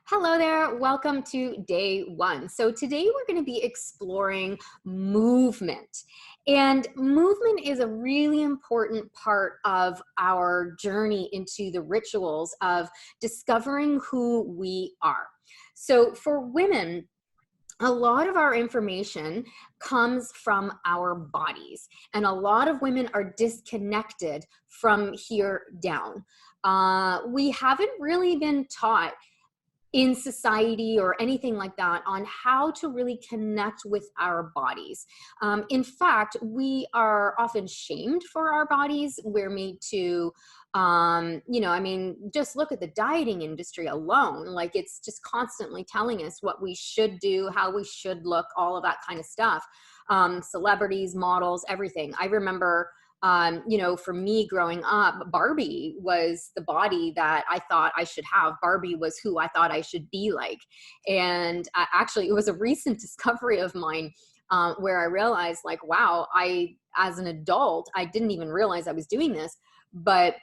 Hello there. Welcome to day one. So, today we're going to be exploring movement. And movement is a really important part of our journey into the rituals of discovering who we are. So, for women, a lot of our information comes from our bodies, and a lot of women are disconnected from here down. We haven't really been taught in society or anything like that on how to really connect with our bodies. In fact, we are often shamed for our bodies. We're made to, just look at the dieting industry alone. Like it's just constantly telling us what we should do, how we should look, all of that kind of stuff. Celebrities, models, everything. I remember for me growing up, Barbie was the body that I thought I should have. Barbie was who I thought I should be like. And actually, it was a recent discovery of mine where I realized, like, wow, as an adult, I didn't even realize I was doing this. But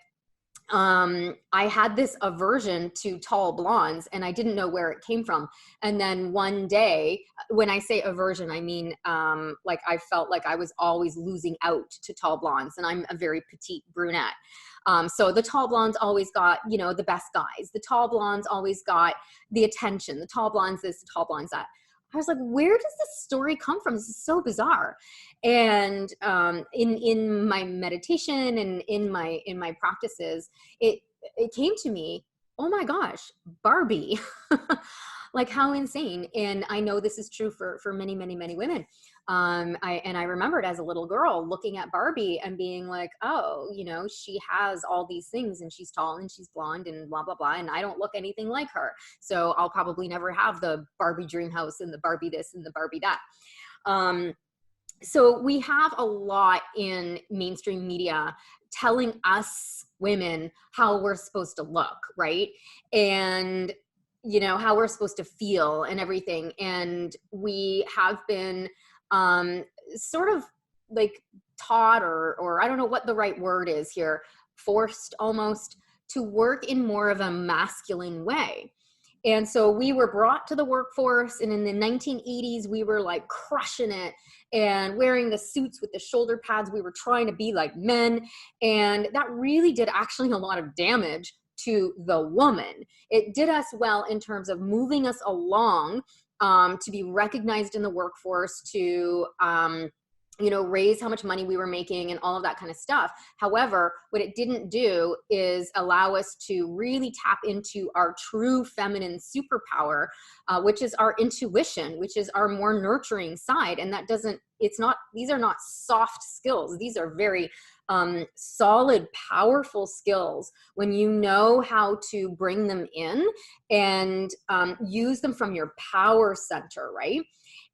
I had this aversion to tall blondes and I didn't know where it came from. And then one day, when I say aversion, I mean, like I felt like I was always losing out to tall blondes, and I'm a very petite brunette. So the tall blondes always got, the best guys. The tall blondes always got the attention. The tall blondes this, the tall blondes that. I was like, where does this story come from? This is so bizarre. And in my meditation and in my practices, it came to me, oh my gosh, Barbie. Like how insane. And I know this is true for many, many, many women. I remembered as a little girl looking at Barbie and being like, oh, she has all these things and she's tall and she's blonde and blah, blah, blah. And I don't look anything like her. So I'll probably never have the Barbie dream house and the Barbie this and the Barbie that. So we have a lot in mainstream media telling us women how we're supposed to look, right? And how we're supposed to feel and everything. And we have been sort of like taught, or I don't know what the right word is here, forced almost to work in more of a masculine way. And so we were brought to the workforce, and in the 1980s, we were like crushing it and wearing the suits with the shoulder pads. We were trying to be like men. And that really did actually a lot of damage to the woman. It did us well in terms of moving us along to be recognized in the workforce, to raise how much money we were making and all of that kind of stuff. However, what it didn't do is allow us to really tap into our true feminine superpower, which is our intuition, which is our more nurturing side. And these are not soft skills. These are very solid, powerful skills when you know how to bring them in and use them from your power center, right?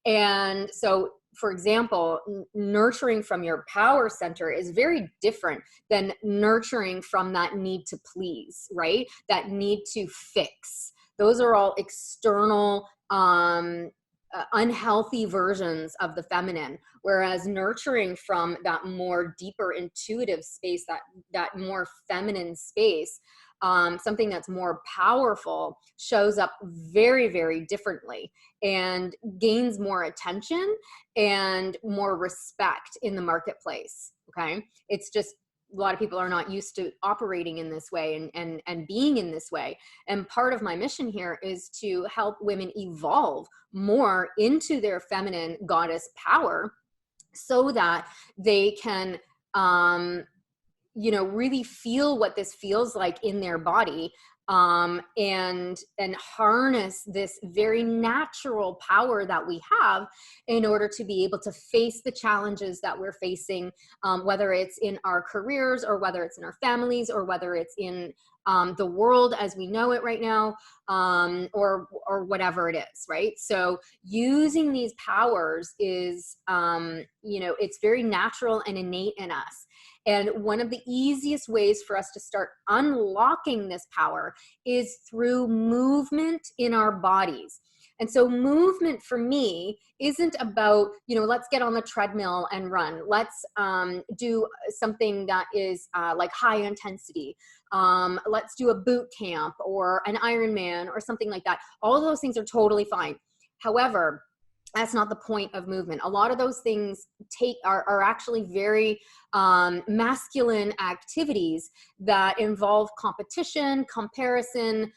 And so, for example, nurturing from your power center is very different than nurturing from that need to please, right? That need to fix. Those are all external, unhealthy versions of the feminine, whereas nurturing from that more deeper intuitive space, that more feminine space, something that's more powerful, shows up very, very differently and gains more attention and more respect in the marketplace. Okay. It's just a lot of people are not used to operating in this way and being in this way. And part of my mission here is to help women evolve more into their feminine goddess power so that they can really feel what this feels like in their body, and harness this very natural power that we have in order to be able to face the challenges that we're facing, whether it's in our careers or whether it's in our families or whether it's in the world as we know it right now, or whatever it is, right? So using these powers is, it's very natural and innate in us. And one of the easiest ways for us to start unlocking this power is through movement in our bodies. And so movement for me isn't about, you know, let's get on the treadmill and run. Let's do something that is like high intensity. Let's do a boot camp or an Ironman or something like that. All of those things are totally fine. However, that's not the point of movement. A lot of those things are actually very masculine activities that involve competition, comparison,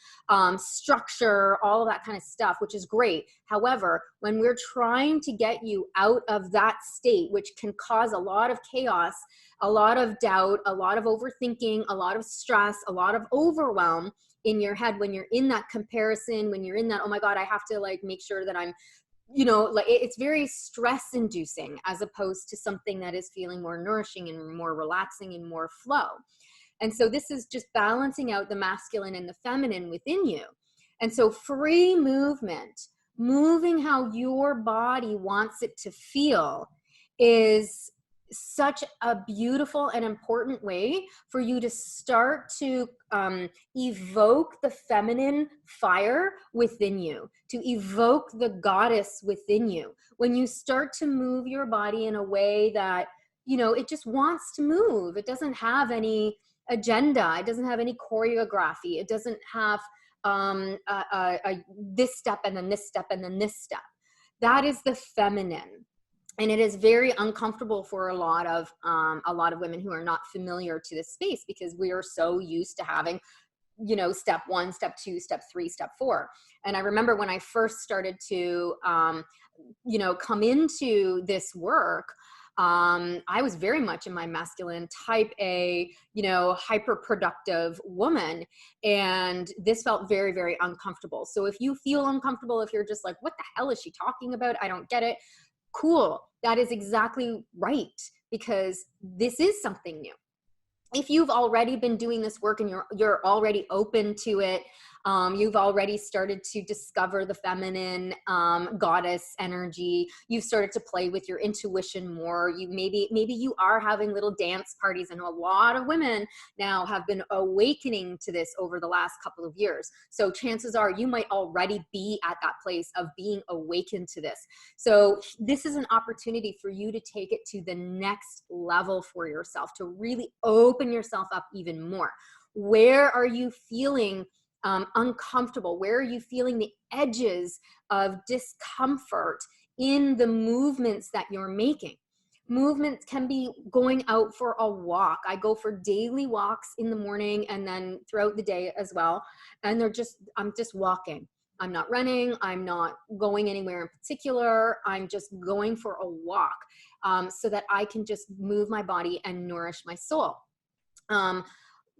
structure, all of that kind of stuff, which is great. However, when we're trying to get you out of that state, which can cause a lot of chaos, a lot of doubt, a lot of overthinking, a lot of stress, a lot of overwhelm in your head, when you're in that comparison, when you're in that, oh my God, I have to like make sure that I'm, you know, like it's very stress inducing as opposed to something that is feeling more nourishing and more relaxing and more flow. And so this is just balancing out the masculine and the feminine within you. And so free movement, moving how your body wants it to feel, is such a beautiful and important way for you to start to evoke the feminine fire within you, to evoke the goddess within you. When you start to move your body in a way that, you know, it just wants to move. It doesn't have any agenda. It doesn't have any choreography. It doesn't have this step and then this step and then this step. That is the feminine. And it is very uncomfortable for a lot of women who are not familiar to this space, because we are so used to having, you know, step 1, step 2, step 3, step 4. And I remember when I first started to, you know, come into this work, I was very much in my masculine type A, you know, hyper productive woman. And this felt very, very uncomfortable. So if you feel uncomfortable, if you're just like, what the hell is she talking about? I don't get it. Cool. That is exactly right, because this is something new. If you've already been doing this work and you're already open to it, you've already started to discover the feminine goddess energy. You've started to play with your intuition more. You maybe you are having little dance parties. I know a lot of women now have been awakening to this over the last couple of years. So chances are you might already be at that place of being awakened to this. So this is an opportunity for you to take it to the next level for yourself, to really open yourself up even more. Where are you feeling uncomfortable? Where are you feeling the edges of discomfort in the movements that you're making? Movements can be going out for a walk. I go for daily walks in the morning and then throughout the day as well. And I'm just walking. I'm not running. I'm not going anywhere in particular. I'm just going for a walk so that I can just move my body and nourish my soul.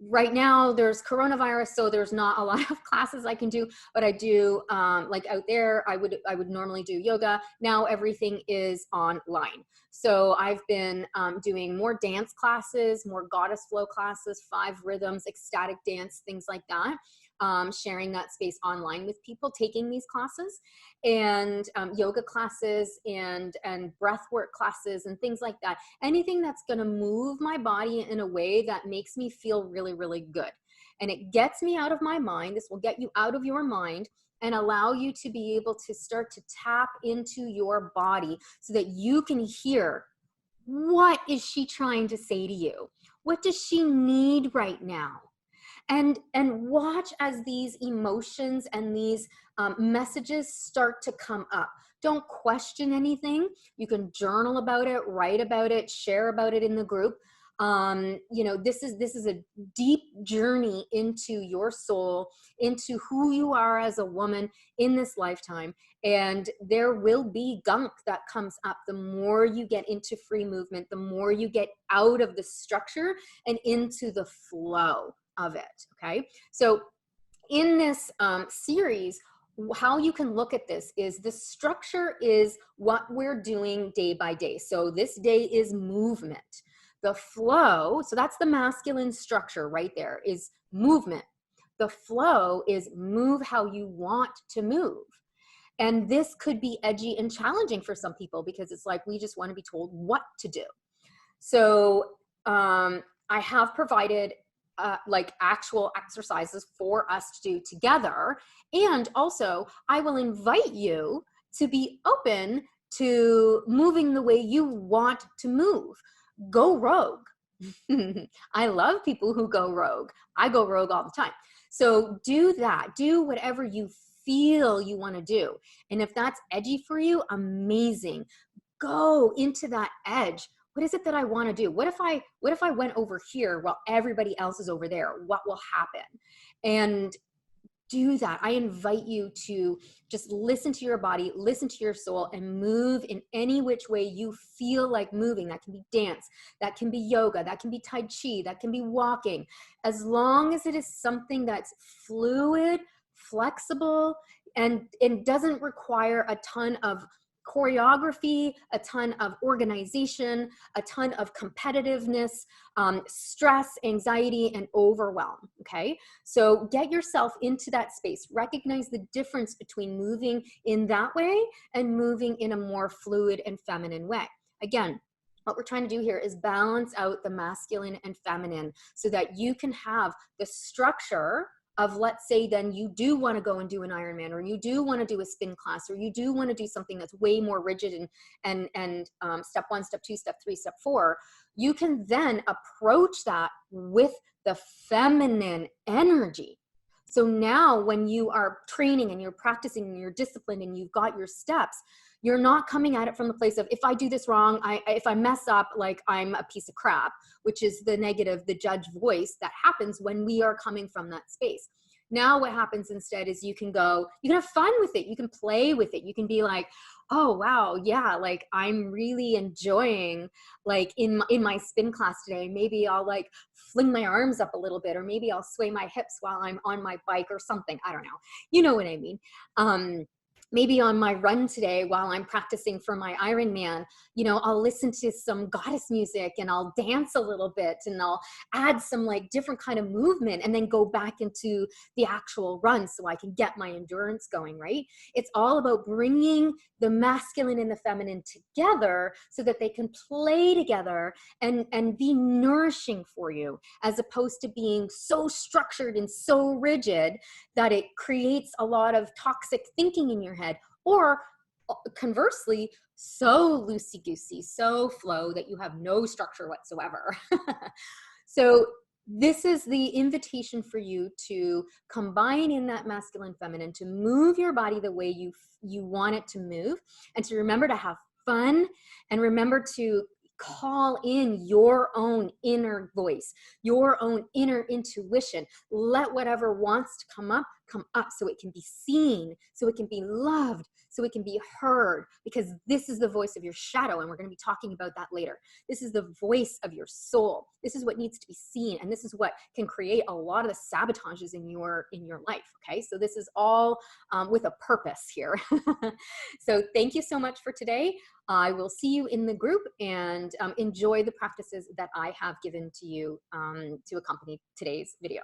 Right now there's coronavirus, so there's not a lot of classes I can do, but I do, like out there, I would normally do yoga. Now everything is online. So I've been doing more dance classes, more goddess flow classes, 5 rhythms, ecstatic dance, things like that. Sharing that space online with people taking these classes, and yoga classes and breath work classes and things like that. Anything that's going to move my body in a way that makes me feel really, really good. And it gets me out of my mind. This will get you out of your mind and allow you to be able to start to tap into your body so that you can hear, what is she trying to say to you? What does she need right now? And watch as these emotions and these messages start to come up. Don't question anything. You can journal about it, write about it, share about it in the group. You know, this is a deep journey into your soul, into who you are as a woman in this lifetime. And there will be gunk that comes up the more you get into free movement, the more you get out of the structure and into the flow of it. Okay. So in this series, how you can look at this is the structure is what we're doing day by day. So this day is movement. The flow, so that's the masculine structure right there, is movement. The flow is move how you want to move. And this could be edgy and challenging for some people because it's like, we just want to be told what to do. So I have provided like actual exercises for us to do together. And also, I will invite you to be open to moving the way you want to move. Go rogue. I love people who go rogue. I go rogue all the time. So do that. Do whatever you feel you want to do. And if that's edgy for you, amazing. Go into that edge. What is it that I want to do? What if I went over here while everybody else is over there? What will happen? And do that. I invite you to just listen to your body, listen to your soul, and move in any which way you feel like moving. That can be dance, that can be yoga, that can be Tai Chi, that can be walking. As long as it is something that's fluid, flexible, and doesn't require a ton of choreography, a ton of organization, a ton of competitiveness, stress, anxiety, and overwhelm, okay? So get yourself into that space. Recognize the difference between moving in that way and moving in a more fluid and feminine way. Again, what we're trying to do here is balance out the masculine and feminine so that you can have the structure of, let's say, then you do want to go and do an Ironman, or you do want to do a spin class, or you do want to do something that's way more rigid and step 1, step 2, step 3, step 4. You can then approach that with the feminine energy. So now when you are training and you're practicing and you're disciplined and you've got your steps, you're not coming at it from the place of, if I do this wrong, if I mess up, like I'm a piece of crap, which is the negative, the judge voice that happens when we are coming from that space. Now what happens instead is you can have fun with it. You can play with it. You can be like, oh, wow, yeah, like I'm really enjoying, like in my spin class today, maybe I'll like fling my arms up a little bit, or maybe I'll sway my hips while I'm on my bike or something. I don't know. You know what I mean? Maybe on my run today while I'm practicing for my Ironman, I'll listen to some goddess music and I'll dance a little bit and I'll add some like different kind of movement and then go back into the actual run so I can get my endurance going, right? It's all about bringing the masculine and the feminine together so that they can play together and be nourishing for you, as opposed to being so structured and so rigid that it creates a lot of toxic thinking in your head, or conversely, so loosey-goosey, so flow that you have no structure whatsoever. So this is the invitation for you to combine in that masculine feminine, to move your body the way you want it to move, and to remember to have fun, and remember to call in your own inner voice, your own inner intuition. Let whatever wants to come up, so it can be seen, so it can be loved, so it can be heard, because this is the voice of your shadow, and we're going to be talking about that later. This is the voice of your soul. This is what needs to be seen, and this is what can create a lot of the sabotages in your life, okay? So this is all with a purpose here. So thank you so much for today. I will see you in the group, and enjoy the practices that I have given to you to accompany today's video.